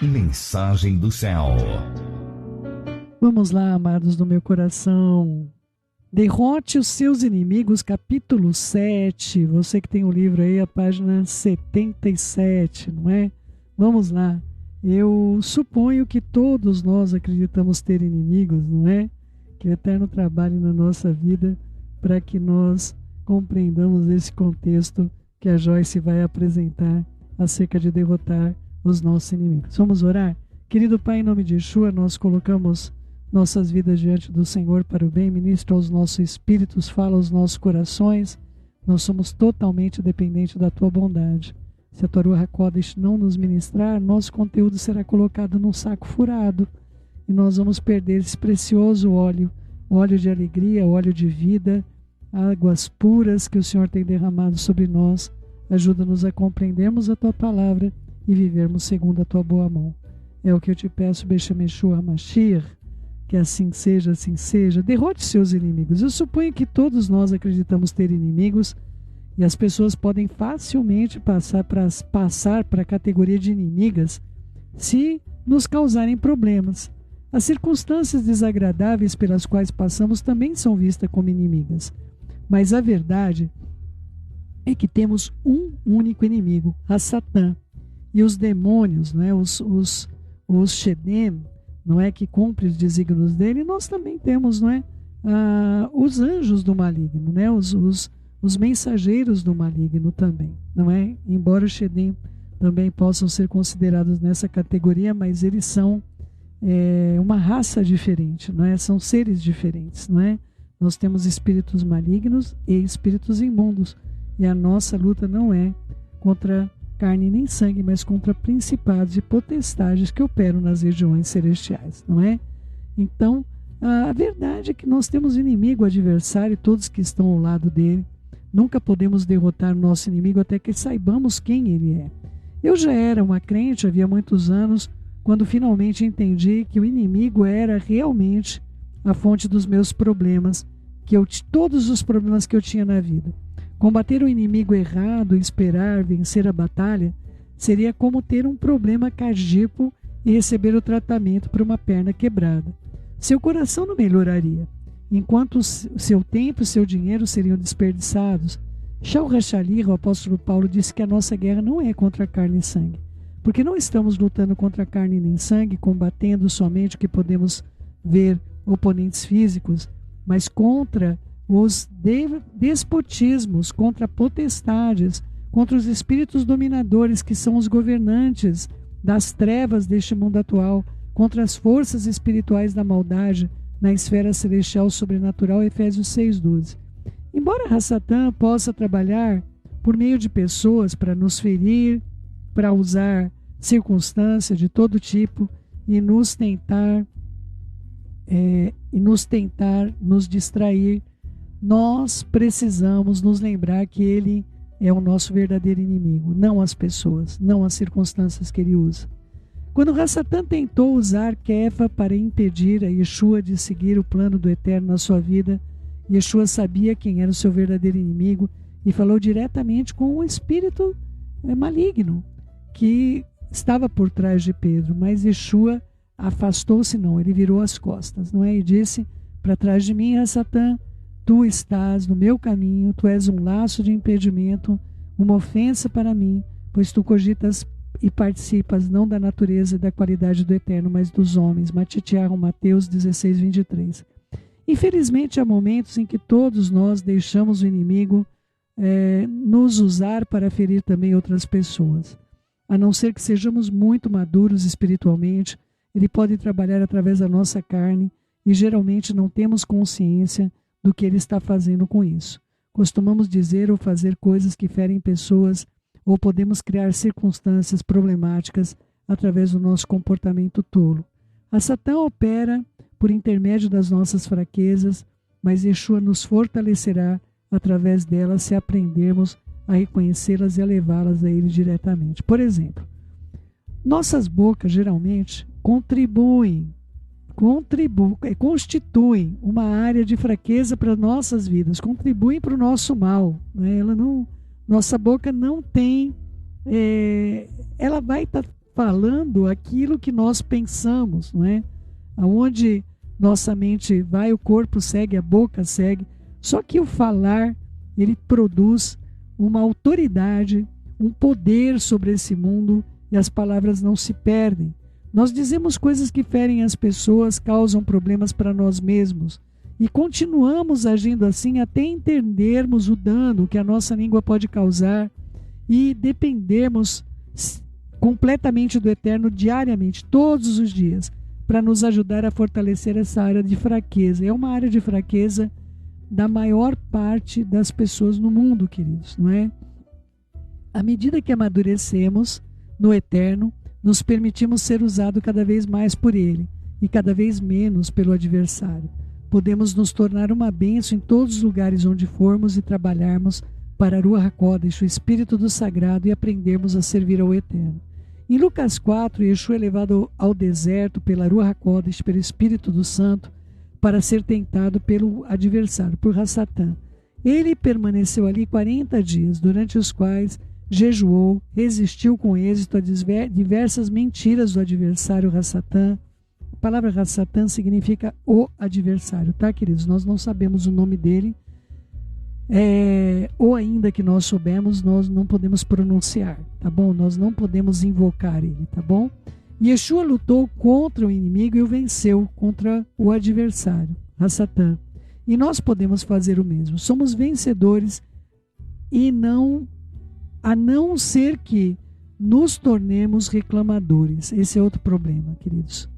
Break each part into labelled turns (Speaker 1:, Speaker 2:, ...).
Speaker 1: Mensagem do céu.
Speaker 2: Vamos lá, amados do meu coração. Derrote os seus inimigos, capítulo 7. Você que tem o livro aí, a página 77, não é? Vamos lá. Eu suponho que todos nós acreditamos ter inimigos, não é? Que o Eterno trabalhe na nossa vida para que nós compreendamos esse contexto que a Joyce vai apresentar acerca de derrotar os nossos inimigos. Vamos orar? Querido Pai, em nome de Yeshua, nós colocamos nossas vidas diante do Senhor para o bem, ministra aos nossos espíritos, fala aos nossos corações. Nós somos totalmente dependentes da Tua bondade. Se a Tua Ruach HaKodesh não nos ministrar, nosso conteúdo será colocado num saco furado e nós vamos perder esse precioso óleo, óleo de alegria, óleo de vida, águas puras que o Senhor tem derramado sobre nós. Ajuda-nos a compreendermos a Tua palavra e vivermos segundo a Tua boa mão. É o que eu te peço, Beshem Yeshua HaMashiach, que assim seja, assim seja. Derrote seus inimigos. Eu suponho que todos nós acreditamos ter inimigos e as pessoas podem facilmente passar para a categoria de inimigas se nos causarem problemas. As circunstâncias desagradáveis pelas quais passamos também são vistas como inimigas. Mas a verdade é que temos um único inimigo, a Satã. E os demônios, né, os Shedem, não é, que cumprem os desígnios dele, nós também temos, não é, os anjos do maligno, né, os mensageiros do maligno também, não é? Embora os Shedem também possam ser considerados nessa categoria, mas eles são uma raça diferente, não é? São seres diferentes, não é? Nós temos espíritos malignos e espíritos imundos, e a nossa luta não é contra carne nem sangue, mas contra principados e potestades que operam nas regiões celestiais, não é? Então, a verdade é que nós temos inimigo, adversário, todos que estão ao lado dele. Nunca podemos derrotar o nosso inimigo até que saibamos quem ele é. Eu já era uma crente havia muitos anos, quando finalmente entendi que o inimigo era realmente a fonte dos meus problemas, todos os problemas que eu tinha na vida. Combater o inimigo errado e esperar vencer a batalha seria como ter um problema cardíaco e receber o tratamento para uma perna quebrada. Seu coração não melhoraria, enquanto seu tempo e seu dinheiro seriam desperdiçados. Shaul Hashalir, o apóstolo Paulo, disse que a nossa guerra não é contra carne e sangue, porque não estamos lutando contra carne nem sangue, combatendo somente o que podemos ver oponentes físicos, mas contra os despotismos, contra potestades, contra os espíritos dominadores que são os governantes das trevas deste mundo atual, contra as forças espirituais da maldade na esfera celestial sobrenatural, Efésios 6:12. Embora Satã possa trabalhar por meio de pessoas para nos ferir, para usar circunstâncias de todo tipo e nos tentar nos distrair, nós precisamos nos lembrar que ele é o nosso verdadeiro inimigo, não as pessoas, não as circunstâncias que ele usa. Quando Satã tentou usar Kefa para impedir a Yeshua de seguir o plano do Eterno na sua vida, Yeshua sabia quem era o seu verdadeiro inimigo e falou diretamente com o espírito maligno que estava por trás de Pedro, mas Yeshua afastou-se, não, ele virou as costas, não é? E disse: para trás de mim, Satã, tu estás no meu caminho, tu és um laço de impedimento, uma ofensa para mim, pois tu cogitas e participas não da natureza e da qualidade do Eterno, mas dos homens. Mateus 16:23. Infelizmente, há momentos em que todos nós deixamos o inimigo nos usar para ferir também outras pessoas. A não ser que sejamos muito maduros espiritualmente, ele pode trabalhar através da nossa carne e geralmente não temos consciência do que ele está fazendo com isso. Costumamos dizer ou fazer coisas que ferem pessoas ou podemos criar circunstâncias problemáticas através do nosso comportamento tolo. A Satã opera por intermédio das nossas fraquezas, mas Yeshua nos fortalecerá através delas se aprendermos a reconhecê-las e a levá-las a ele diretamente. Por exemplo, nossas bocas geralmente constituem uma área de fraqueza para nossas vidas, contribuem para o nosso mal, né? Nossa boca não tem, ela vai estar falando aquilo que nós pensamos, não é? Aonde nossa mente vai, o corpo segue, a boca segue. Só que o falar, ele produz uma autoridade, um poder sobre esse mundo, e as palavras não se perdem. Nós dizemos coisas que ferem as pessoas, causam problemas para nós mesmos, e continuamos agindo assim até entendermos o dano que a nossa língua pode causar e dependermos completamente do Eterno diariamente, todos os dias, para nos ajudar a fortalecer essa área de fraqueza. É uma área de fraqueza da maior parte das pessoas no mundo, queridos, não é? À medida que amadurecemos no Eterno, nos permitimos ser usados cada vez mais por Ele e cada vez menos pelo adversário. Podemos nos tornar uma bênção em todos os lugares onde formos e trabalharmos para a Ruach HaKodesh, o Espírito do Sagrado, e aprendermos a servir ao Eterno. Em Lucas 4, Yeshua é levado ao deserto pela Ruach HaKodesh, pelo Espírito do Santo, para ser tentado pelo adversário, por Hassatã. Ele permaneceu ali 40 dias, durante os quais jejuou, resistiu com êxito a diversas mentiras do adversário Hassatã. A palavra Hassatã significa o adversário, tá, queridos? Nós não sabemos o nome dele, ou ainda que nós soubemos, nós não podemos pronunciar, tá bom? Nós não podemos invocar ele, tá bom? Yeshua lutou contra o inimigo e o venceu, contra o adversário, Hassatã. E nós podemos fazer o mesmo. Somos vencedores, e a não ser que nos tornemos reclamadores. Esse é outro problema, queridos.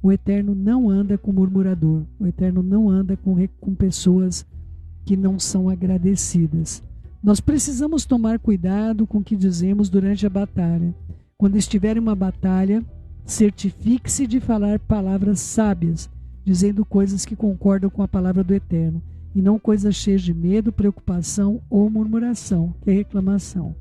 Speaker 2: O Eterno não anda com murmurador. O Eterno não anda com pessoas que não são agradecidas. Nós precisamos tomar cuidado com o que dizemos durante a batalha. Quando estiver em uma batalha, certifique-se de falar palavras sábias, dizendo coisas que concordam com a palavra do Eterno, e não coisas cheias de medo, preocupação ou murmuração, que é reclamação.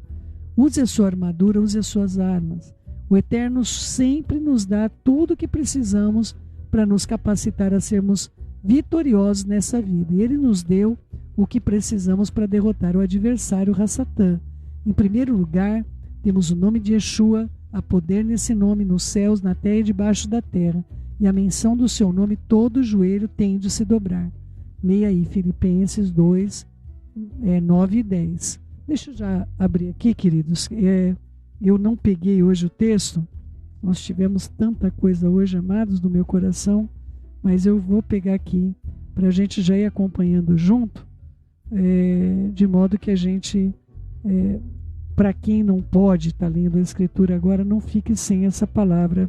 Speaker 2: Use a sua armadura, use as suas armas. O Eterno sempre nos dá tudo o que precisamos para nos capacitar a sermos vitoriosos nessa vida. E Ele nos deu o que precisamos para derrotar o adversário Hassatã. Em primeiro lugar, temos o nome de Yeshua, há poder nesse nome nos céus, na terra e debaixo da terra. E a menção do seu nome, todo joelho tem de se dobrar. Leia aí Filipenses 2, 9 e 10. Deixa eu já abrir aqui, queridos. Eu não peguei hoje o texto. Nós tivemos tanta coisa hoje, amados do meu coração. Mas eu vou pegar aqui para a gente já ir acompanhando junto, de modo que a gente, para quem não pode estar lendo a Escritura agora, não fique sem essa palavra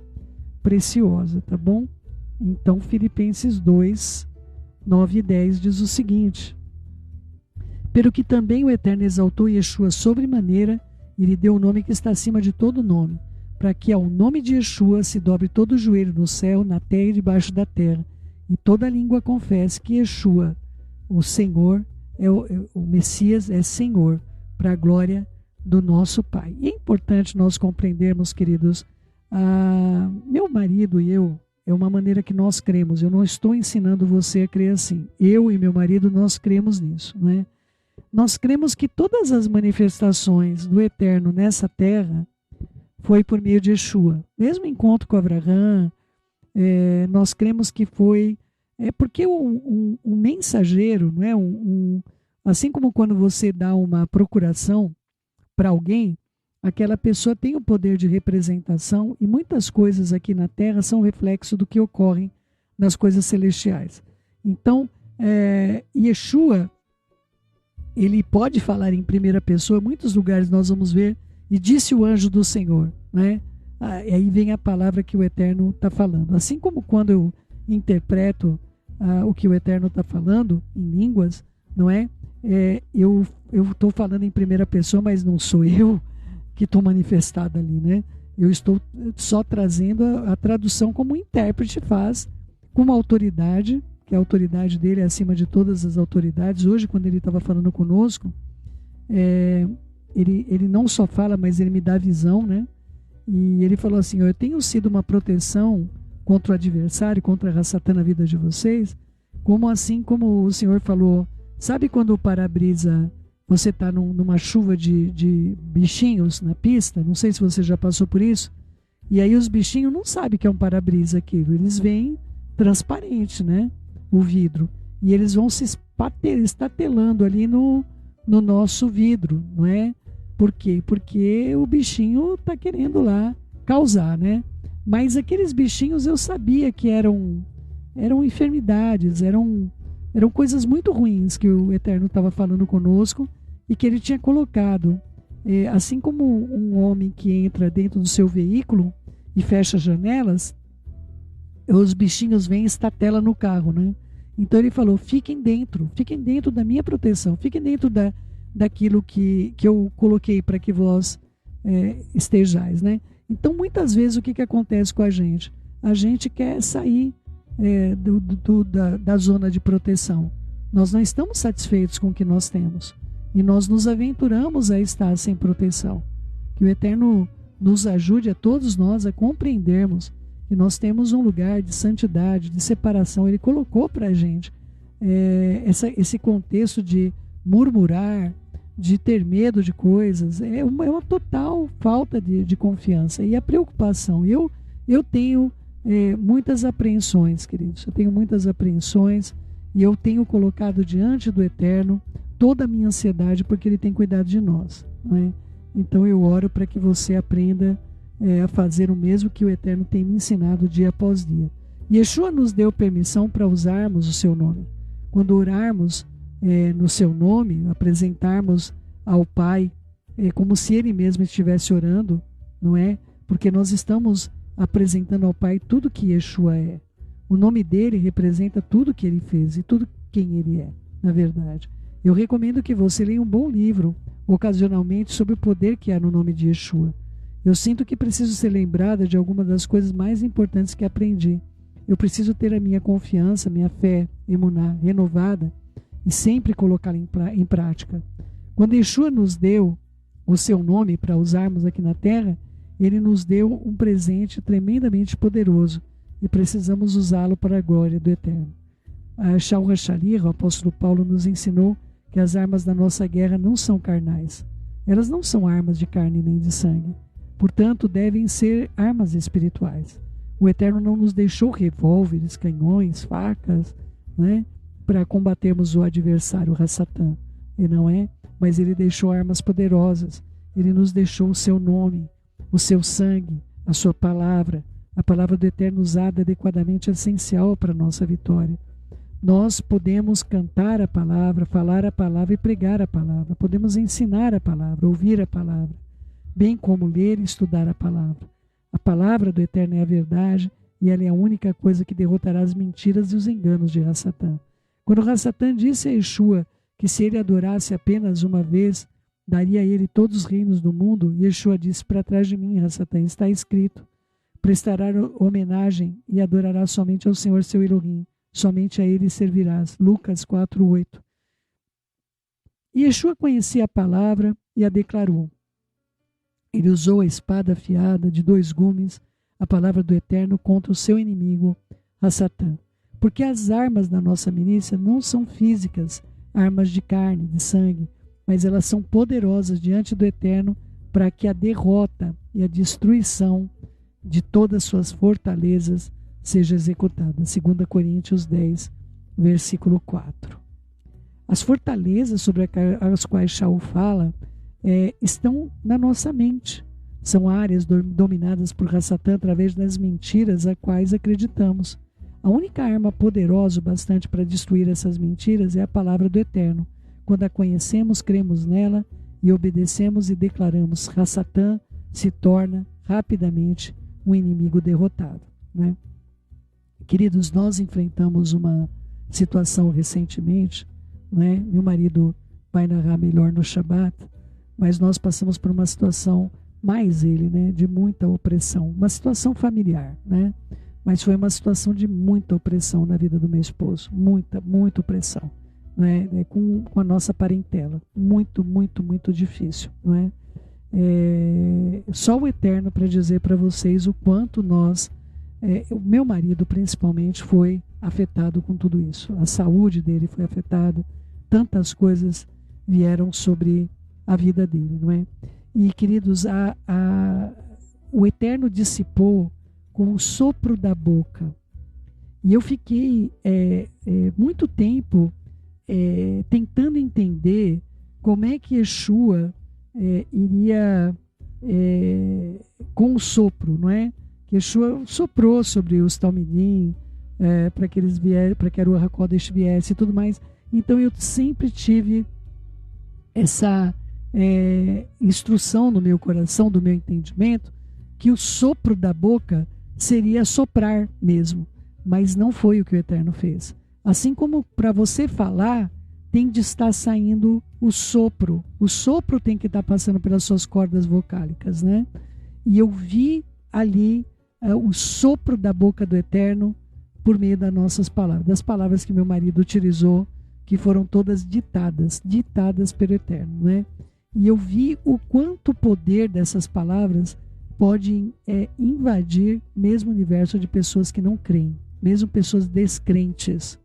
Speaker 2: preciosa, tá bom? Então, Filipenses 2, 9 e 10 diz o seguinte: pelo que também o Eterno exaltou Yeshua sobremaneira, e lhe deu o nome que está acima de todo nome, para que ao nome de Yeshua se dobre todo o joelho no céu, na terra e debaixo da terra, e toda língua confesse que Yeshua, o Senhor, o Messias é Senhor, para a glória do nosso Pai. E é importante nós compreendermos, queridos, meu marido e eu, é uma maneira que nós cremos. Eu não estou ensinando você a crer assim. Eu e meu marido, nós cremos nisso, não é? Nós cremos que todas as manifestações do Eterno nessa terra foi por meio de Yeshua. Mesmo encontro com Abraão, nós cremos que foi... porque um mensageiro, não é? Assim como quando você dá uma procuração para alguém, aquela pessoa tem o poder de representação, e muitas coisas aqui na terra são reflexo do que ocorre nas coisas celestiais. Então, Yeshua, ele pode falar em primeira pessoa. Em muitos lugares nós vamos ver, e disse o anjo do Senhor, né? E aí vem a palavra que o Eterno está falando. Assim como quando eu interpreto o que o Eterno está falando em línguas, não é? Eu estou falando em primeira pessoa, mas não sou eu que estou manifestado ali, né? Eu estou só trazendo a tradução como o intérprete faz, com uma autoridade, que a autoridade dele é acima de todas as autoridades. Hoje, quando ele estava falando conosco, ele não só fala, mas ele me dá visão, né? E ele falou assim: eu tenho sido uma proteção contra o adversário, contra a Hassatã na vida de vocês, assim como o Senhor falou. Sabe quando o para-brisa, você está numa chuva de bichinhos na pista? Não sei se você já passou por isso. E aí os bichinhos não sabem que é um para-brisa aquilo. Eles veem transparente, né? O vidro. E eles vão se estatelando ali no nosso vidro, não é? Por quê? Porque o bichinho está querendo lá causar, né? Mas aqueles bichinhos eu sabia que eram enfermidades, eram coisas muito ruins que o Eterno estava falando conosco e que ele tinha colocado. Assim como um homem que entra dentro do seu veículo e fecha as janelas, os bichinhos vêm e estatela no carro, né? Então ele falou, fiquem dentro da minha proteção, fiquem dentro daquilo que eu coloquei para que vós estejais, né? Então muitas vezes o que acontece com a gente? A gente quer sair da zona de proteção. Nós não estamos satisfeitos com o que nós temos e nós nos aventuramos a estar sem proteção. Que o Eterno nos ajude a todos nós a compreendermos que nós temos um lugar de santidade, de separação. Ele colocou para a gente esse contexto de murmurar, de ter medo de coisas, é uma total falta de confiança. E a preocupação, eu tenho muitas apreensões, queridos, eu tenho muitas apreensões e eu tenho colocado diante do Eterno toda a minha ansiedade porque Ele tem cuidado de nós, não é? Então eu oro para que você aprenda a fazer o mesmo que o Eterno tem me ensinado dia após dia. Yeshua nos deu permissão para usarmos o seu nome. Quando orarmos no seu nome, apresentarmos ao Pai como se Ele mesmo estivesse orando, não é? Porque nós estamos apresentando ao Pai tudo que Yeshua é. O nome dele representa tudo que ele fez e tudo quem ele é, na verdade. Eu recomendo que você leia um bom livro, ocasionalmente, sobre o poder que há no nome de Yeshua. Eu sinto que preciso ser lembrada de algumas das coisas mais importantes que aprendi. Eu preciso ter a minha confiança, minha fé, emuná, renovada e sempre colocá-la em prática. Quando Yeshua nos deu o seu nome para usarmos aqui na terra, ele nos deu um presente tremendamente poderoso e precisamos usá-lo para a glória do Eterno. A Shaul HaShalih, o apóstolo Paulo, nos ensinou que as armas da nossa guerra não são carnais. Elas não são armas de carne nem de sangue. Portanto, devem ser armas espirituais. O Eterno não nos deixou revólveres, canhões, facas, né, para combatermos o adversário, o Satã. E não é? Mas Ele deixou armas poderosas. Ele nos deixou o seu nome, o seu sangue, a sua palavra. A palavra do Eterno usada adequadamente é essencial para a nossa vitória. Nós podemos cantar a palavra, falar a palavra e pregar a palavra. Podemos ensinar a palavra, ouvir a palavra, bem como ler e estudar a palavra. A palavra do Eterno é a verdade e ela é a única coisa que derrotará as mentiras e os enganos de Satã. Quando Satã disse a Yeshua que se ele adorasse apenas uma vez, daria a ele todos os reinos do mundo, Yeshua disse, para trás de mim, Satã, está escrito, prestará homenagem e adorará somente ao Senhor seu Elohim, somente a ele servirás. Lucas 4:8. E Yeshua conhecia a palavra e a declarou. Ele usou a espada afiada de 2 gumes, a palavra do Eterno, contra o seu inimigo, Satã. Porque as armas da nossa milícia não são físicas, armas de carne, de sangue, mas elas são poderosas diante do Eterno para que a derrota e a destruição de todas as suas fortalezas seja executada. 2 Coríntios 10, versículo 4. As fortalezas sobre as quais Shaul fala estão na nossa mente. São áreas dominadas por Satã através das mentiras a quais acreditamos. A única arma poderosa o bastante para destruir essas mentiras é a palavra do Eterno. Quando a conhecemos, cremos nela e obedecemos e declaramos, Satã se torna rapidamente um inimigo derrotado, né? Queridos, nós enfrentamos uma situação recentemente, né? Meu marido vai narrar melhor no Shabat, mas nós passamos por uma situação, mais ele, né, de muita opressão, uma situação familiar, né? Mas foi uma situação de muita opressão na vida do meu esposo, muita opressão, né? Com a nossa parentela, muito difícil, não é? Só o Eterno para dizer para vocês o quanto nós, o meu marido principalmente, foi afetado com tudo isso. A saúde dele foi afetada, tantas coisas vieram sobre a vida dele, não é? E, queridos, o Eterno dissipou com o sopro da boca. E eu fiquei muito tempo tentando entender como é que Yeshua iria com o sopro, não é? Que Yeshua soprou sobre os Talmidim para que eles vierem, para que a Ruach HaKodesh viesse e tudo mais. Então eu sempre tive essa instrução no meu coração, do meu entendimento, que o sopro da boca seria soprar mesmo, mas não foi o que o Eterno fez. Assim como para você falar, tem de estar saindo o sopro tem que estar passando pelas suas cordas vocálicas, né? E eu vi ali o sopro da boca do Eterno por meio das nossas palavras, das palavras que meu marido utilizou, que foram todas ditadas pelo Eterno, né? E eu vi o quanto o poder dessas palavras pode invadir mesmo o universo de pessoas que não creem, mesmo pessoas descrentes.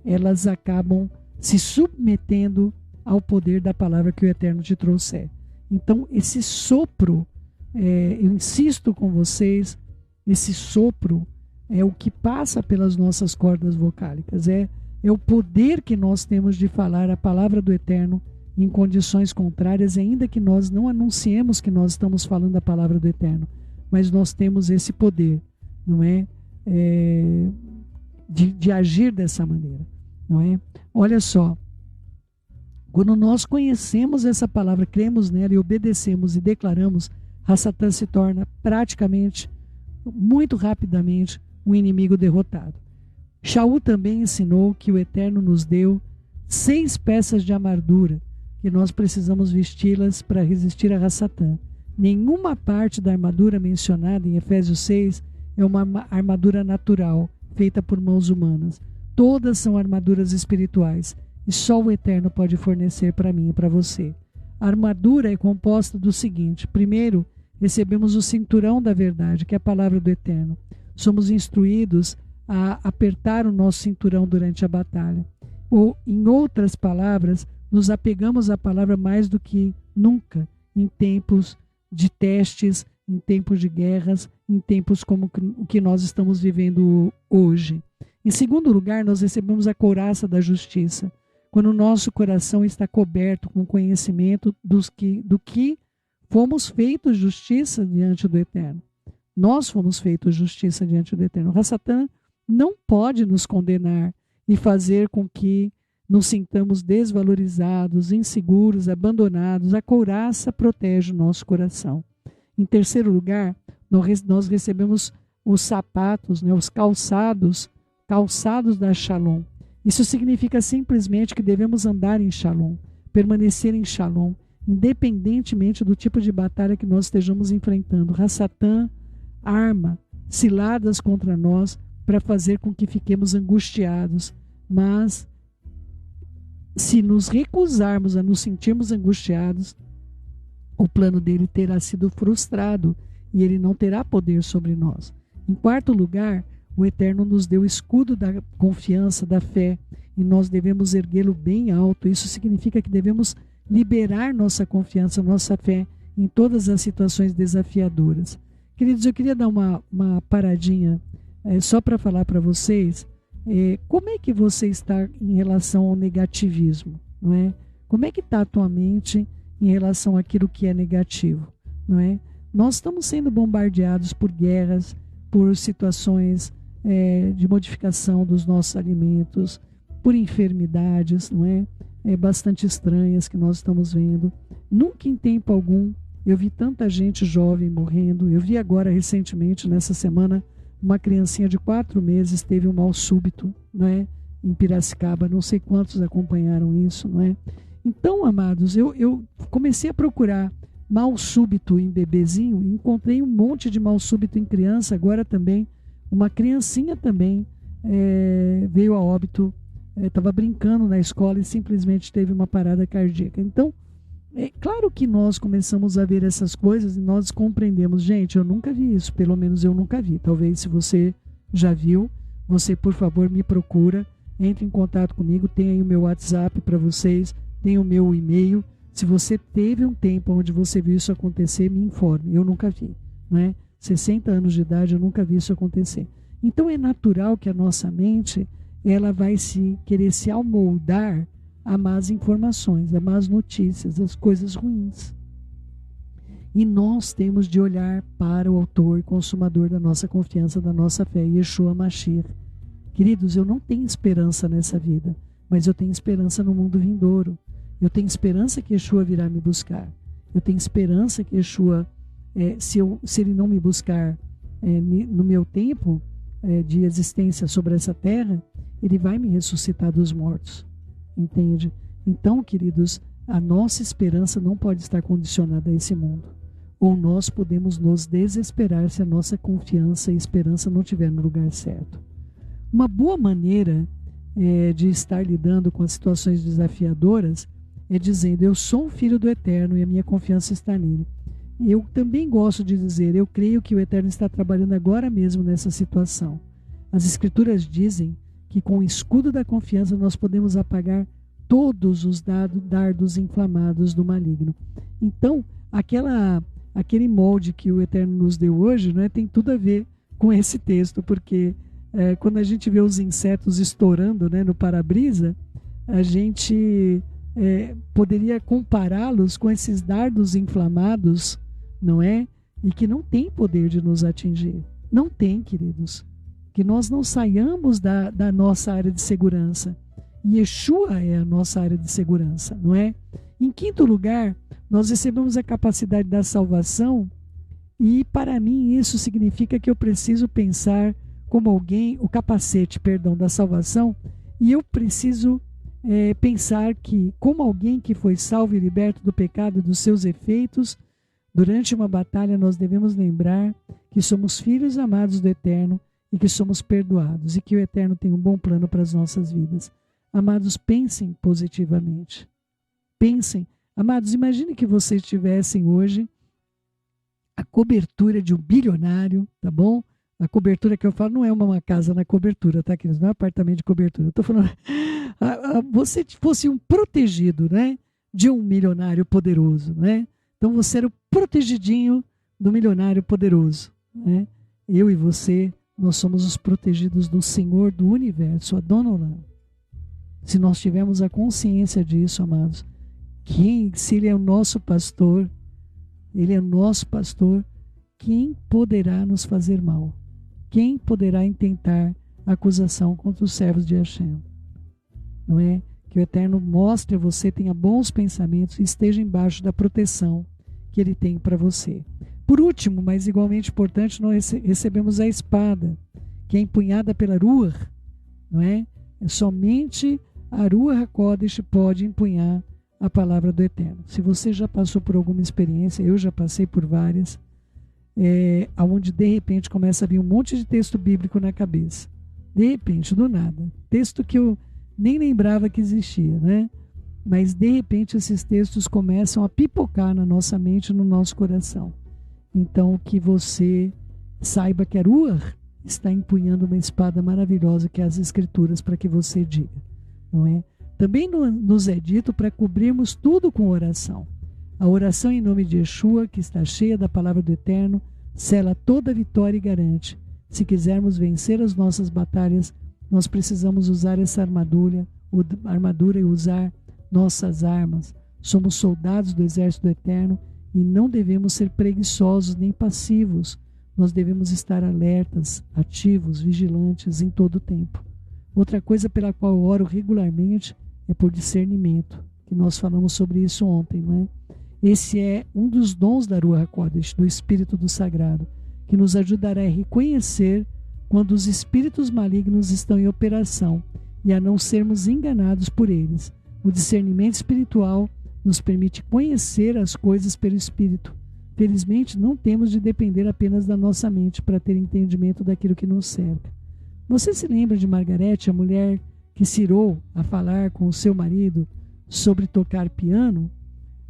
Speaker 2: Elas acabam se submetendo ao poder da palavra que o Eterno te trouxer. Então, esse sopro, eu insisto com vocês, esse sopro é o que passa pelas nossas cordas vocálicas, é o poder que nós temos de falar a palavra do Eterno em condições contrárias, ainda que nós não anunciemos que nós estamos falando a palavra do Eterno, mas nós temos esse poder, não é? De agir dessa maneira, não é? Olha só, quando nós conhecemos essa palavra, cremos nela e obedecemos e declaramos, Satã se torna praticamente, muito rapidamente, um inimigo derrotado. Shaul também ensinou que o Eterno nos deu 6 peças de armadura, que nós precisamos vesti-las para resistir a Satã. Nenhuma parte da armadura mencionada em Efésios 6 é uma armadura natural, feita por mãos humanas. Todas são armaduras espirituais, e só o Eterno pode fornecer para mim e para você. A armadura é composta do seguinte: primeiro, recebemos o cinturão da verdade, que é a palavra do Eterno. Somos instruídos a apertar o nosso cinturão durante a batalha. Ou, em outras palavras, nos apegamos à palavra mais do que nunca, em tempos de testes, em tempos de guerras, em tempos como o que nós estamos vivendo hoje. Em segundo lugar, nós recebemos a couraça da justiça, quando o nosso coração está coberto com conhecimento do que fomos feitos justiça diante do Eterno. Nós fomos feitos justiça diante do Eterno. Satã não pode nos condenar e fazer com que nos sintamos desvalorizados, inseguros, abandonados. A couraça protege o nosso coração. Em terceiro lugar, nós recebemos os sapatos, né, os calçados da Shalom. Isso significa simplesmente que devemos andar em Shalom, permanecer em Shalom, independentemente do tipo de batalha que nós estejamos enfrentando. Satã arma ciladas contra nós para fazer com que fiquemos angustiados, mas se nos recusarmos a nos sentirmos angustiados, o plano dele terá sido frustrado e ele não terá poder sobre nós. Em quarto lugar, o Eterno nos deu o escudo da confiança, da fé, e nós devemos erguê-lo bem alto. Isso significa que devemos liberar nossa confiança, nossa fé em todas as situações desafiadoras. Queridos, eu queria dar uma paradinha só para falar para vocês como é que você está em relação ao negativismo, não é? Como é que está a tua mente em relação àquilo que é negativo, não é? Nós estamos sendo bombardeados por guerras, por situações de modificação dos nossos alimentos, por enfermidades, não é? Bastante estranhas que nós estamos vendo. Nunca em tempo algum eu vi tanta gente jovem morrendo. Eu vi agora recentemente, nessa semana, uma criancinha de 4 meses teve um mal súbito, não é? Em Piracicaba. Não sei quantos acompanharam isso, não é? Então, amados, eu comecei a procurar mal súbito em bebezinho, encontrei um monte de mal súbito em criança. Agora também uma criancinha também veio a óbito, estava brincando na escola e simplesmente teve uma parada cardíaca. Então, é claro que nós começamos a ver essas coisas e nós compreendemos. Gente, eu nunca vi isso, pelo menos eu nunca vi. Talvez se você já viu, você, por favor, me procura, entre em contato comigo, tem aí o meu WhatsApp para vocês, tem o meu e-mail. Se você teve um tempo onde você viu isso acontecer, me informe. Eu nunca vi. né? 60 anos de idade, eu nunca vi isso acontecer. Então é natural que a nossa mente ela vai querer se amoldar a más informações, a más notícias, as coisas ruins. E nós temos de olhar para o autor e consumador da nossa confiança, da nossa fé, Yeshua Mashiach. Queridos, eu não tenho esperança nessa vida, mas eu tenho esperança no mundo vindouro. Eu tenho esperança que Yeshua virá me buscar. Eu tenho esperança que Yeshua, se ele não me buscar no meu tempo de existência sobre essa terra, ele vai me ressuscitar dos mortos. Entende? Então, queridos, a nossa esperança não pode estar condicionada a esse mundo. Ou nós podemos nos desesperar se a nossa confiança e esperança não estiver no lugar certo. Uma boa maneira de estar lidando com as situações desafiadoras é dizendo: eu sou um filho do Eterno e a minha confiança está nele. Eu também gosto de dizer: eu creio que o Eterno está trabalhando agora mesmo nessa situação. As Escrituras dizem que com o escudo da confiança nós podemos apagar todos os dardos inflamados do maligno. Então, aquele molde que o Eterno nos deu hoje, né, tem tudo a ver com esse texto, porque quando a gente vê os insetos estourando, né, no para-brisa, a gente poderia compará-los com esses dardos inflamados, não é? E que não tem poder de nos atingir. Não tem, queridos. Que nós não saiamos da nossa área de segurança. Yeshua é a nossa área de segurança, não é? Em quinto lugar, nós recebemos a capacidade da salvação, e para mim isso significa que eu preciso pensar como alguém, o capacete, da salvação, e eu preciso pensar que, como alguém que foi salvo e liberto do pecado e dos seus efeitos, durante uma batalha nós devemos lembrar que somos filhos amados do Eterno e que somos perdoados, e que o Eterno tem um bom plano para as nossas vidas. Amados, pensem positivamente. Pensem. Amados, imagine que vocês tivessem hoje a cobertura de um bilionário, tá bom? A cobertura que eu falo não é uma casa na cobertura, tá, queridos? Não é um apartamento de cobertura. Eu estou falando, você fosse um protegido, né, de um milionário poderoso, né? Então você era o protegidinho do milionário poderoso, né? Eu e você, nós somos os protegidos do Senhor do Universo, Adonai. Se nós tivermos a consciência disso, amados, se Ele é o nosso pastor, Ele é o nosso pastor, quem poderá nos fazer mal? Quem poderá intentar acusação contra os servos de Hashem? Não é? Que o Eterno mostre a você, tenha bons pensamentos e esteja embaixo da proteção que Ele tem para você. Por último, mas igualmente importante, nós recebemos a espada, que é empunhada pela Ruach, não é? Somente a Ruach HaKodesh pode empunhar a palavra do Eterno. Se você já passou por alguma experiência, eu já passei por várias, onde de repente começa a vir um monte de texto bíblico na cabeça. De repente, do nada. Texto que eu nem lembrava que existia, né? Mas de repente esses textos começam a pipocar na nossa mente, no nosso coração. Então que você saiba que a Ruach está empunhando uma espada maravilhosa, que é as Escrituras, para que você diga, não é? Também nos é dito para cobrirmos tudo com oração. A oração em nome de Yeshua, que está cheia da palavra do Eterno, sela toda a vitória e garante. Se quisermos vencer as nossas batalhas, nós precisamos usar essa armadura e usar nossas armas. Somos soldados do exército do Eterno e não devemos ser preguiçosos nem passivos. Nós devemos estar alertas, ativos, vigilantes em todo o tempo. Outra coisa pela qual eu oro regularmente é por discernimento, que nós falamos sobre isso ontem, não é? Esse é um dos dons da Ruach HaKodesh, do Espírito do Sagrado, que nos ajudará a reconhecer quando os espíritos malignos estão em operação e a não sermos enganados por eles. O discernimento espiritual nos permite conhecer as coisas pelo Espírito. Felizmente, não temos de depender apenas da nossa mente para ter entendimento daquilo que nos cerca. Você se lembra de Margarete, a mulher que se irou a falar com o seu marido sobre tocar piano?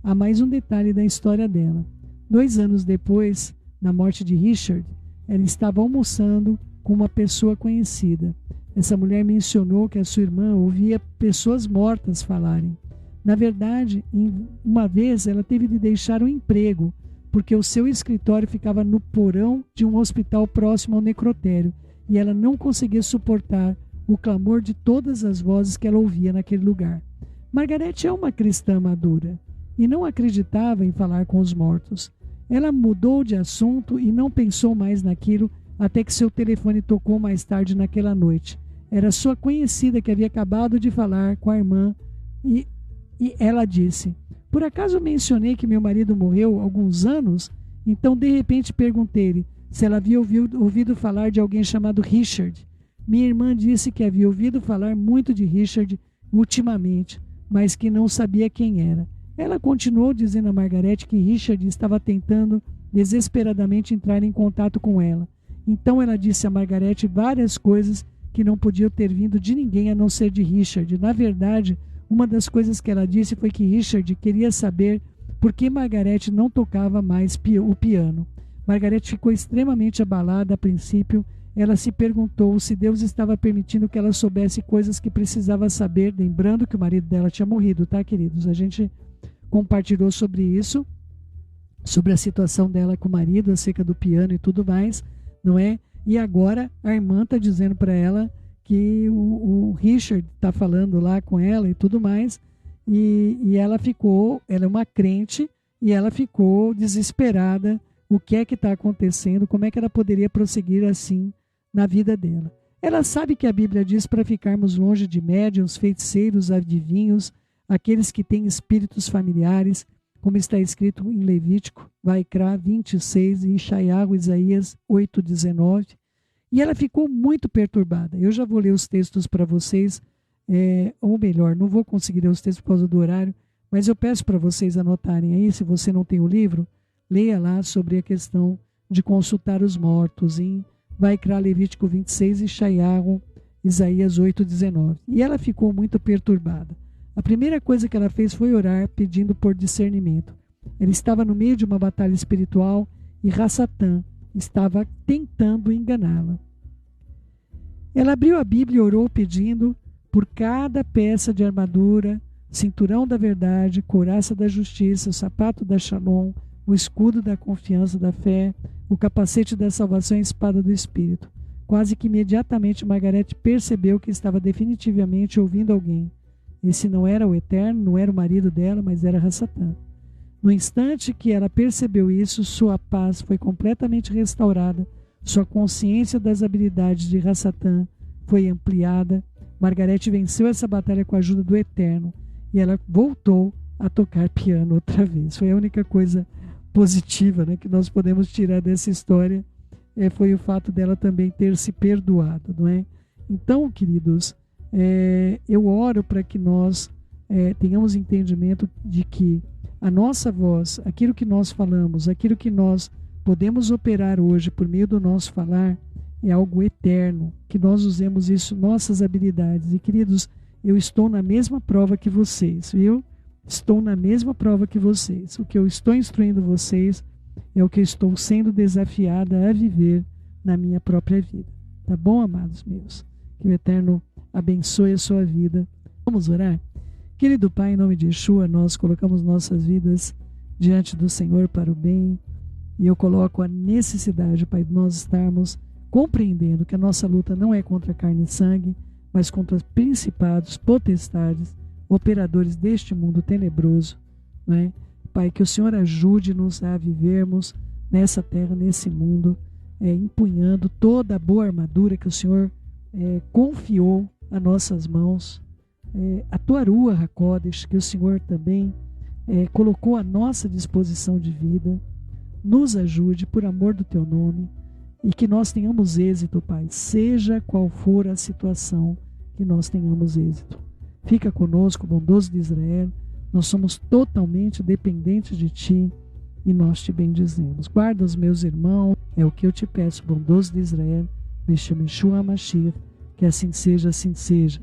Speaker 2: Há mais um detalhe da história dela. 2 anos depois da morte de Richard, ela estava almoçando com uma pessoa conhecida. Essa mulher mencionou que a sua irmã ouvia pessoas mortas falarem. Na verdade, uma vez ela teve de deixar o emprego porque o seu escritório ficava no porão de um hospital próximo ao necrotério, e ela não conseguia suportar o clamor de todas as vozes que ela ouvia naquele lugar. Margarete é uma cristã madura e não acreditava em falar com os mortos. Ela mudou de assunto e não pensou mais naquilo até que seu telefone tocou mais tarde naquela noite. Era sua conhecida que havia acabado de falar com a irmã e ela disse: "Por acaso mencionei que meu marido morreu há alguns anos?" Então, de repente, perguntei-lhe se ela havia ouvido falar de alguém chamado Richard. Minha irmã disse que havia ouvido falar muito de Richard ultimamente, mas que não sabia quem era. Ela continuou dizendo a Margarete que Richard estava tentando desesperadamente entrar em contato com ela. Então ela disse a Margarete várias coisas que não podiam ter vindo de ninguém a não ser de Richard. Na verdade, uma das coisas que ela disse foi que Richard queria saber por que Margarete não tocava mais o piano. Margarete ficou extremamente abalada a princípio. Ela se perguntou se Deus estava permitindo que ela soubesse coisas que precisava saber, lembrando que o marido dela tinha morrido, tá, queridos? A gente compartilhou sobre isso, sobre a situação dela com o marido, acerca do piano e tudo mais, não é? E agora a irmã está dizendo para ela que o Richard está falando lá com ela e tudo mais, e ela é uma crente, e ela ficou desesperada. O que é que está acontecendo? Como é que ela poderia prosseguir assim na vida dela? Ela sabe que a Bíblia diz para ficarmos longe de médiuns, feiticeiros, adivinhos, aqueles que têm espíritos familiares, como está escrito em Levítico, Vaikra 26 e Ishaiahu, Isaías 8:19. E ela ficou muito perturbada. Eu já vou ler os textos para vocês, ou melhor, não vou conseguir ler os textos por causa do horário, mas eu peço para vocês anotarem aí, se você não tem o livro, leia lá sobre a questão de consultar os mortos, em Vaikra, Levítico 26 e Ishaiahu, Isaías 8:19. E ela ficou muito perturbada. A primeira coisa que ela fez foi orar, pedindo por discernimento. Ela estava no meio de uma batalha espiritual e Rassatã estava tentando enganá-la. Ela abriu a Bíblia e orou pedindo por cada peça de armadura, cinturão da verdade, couraça da justiça, o sapato da Shalom, o escudo da confiança da fé, o capacete da salvação e a espada do Espírito. Quase que imediatamente Margarete percebeu que estava definitivamente ouvindo alguém. Esse não era o Eterno, não era o marido dela, mas era Rassatã. No instante que ela percebeu isso, sua paz foi completamente restaurada, sua consciência das habilidades de Rassatã foi ampliada. Margarete venceu essa batalha com a ajuda do Eterno e ela voltou a tocar piano outra vez. Foi a única coisa positiva, né, que nós podemos tirar dessa história, foi o fato dela também ter se perdoado, não é? Então, queridos, eu oro para que nós tenhamos entendimento de que a nossa voz, aquilo que nós falamos, aquilo que nós podemos operar hoje por meio do nosso falar, é algo eterno, que nós usemos isso, nossas habilidades. E, queridos, eu estou na mesma prova que vocês, viu? Estou na mesma prova que vocês. O que eu estou instruindo vocês é o que eu estou sendo desafiada a viver na minha própria vida. Tá bom, amados meus? Que o Eterno abençoe a sua vida. Vamos orar? Querido Pai, em nome de Yeshua, nós colocamos nossas vidas diante do Senhor para o bem. E eu coloco a necessidade, Pai, de nós estarmos compreendendo que a nossa luta não é contra carne e sangue, mas contra principados, potestades, operadores deste mundo tenebroso, né? Pai, que o Senhor ajude-nos a vivermos nessa terra, nesse mundo, empunhando toda a boa armadura que o Senhor confiou a nossas mãos, a tua Ruach HaKodesh, que o Senhor também colocou à nossa disposição de vida. Nos ajude por amor do teu nome e que nós tenhamos êxito, Pai, seja qual for a situação, que nós tenhamos êxito. Fica conosco, bondoso de Israel, nós somos totalmente dependentes de Ti e nós Te bendizemos. Guarda os meus irmãos, é o que eu Te peço, bondoso de Israel, Meshua Mashiach, que assim seja, assim seja.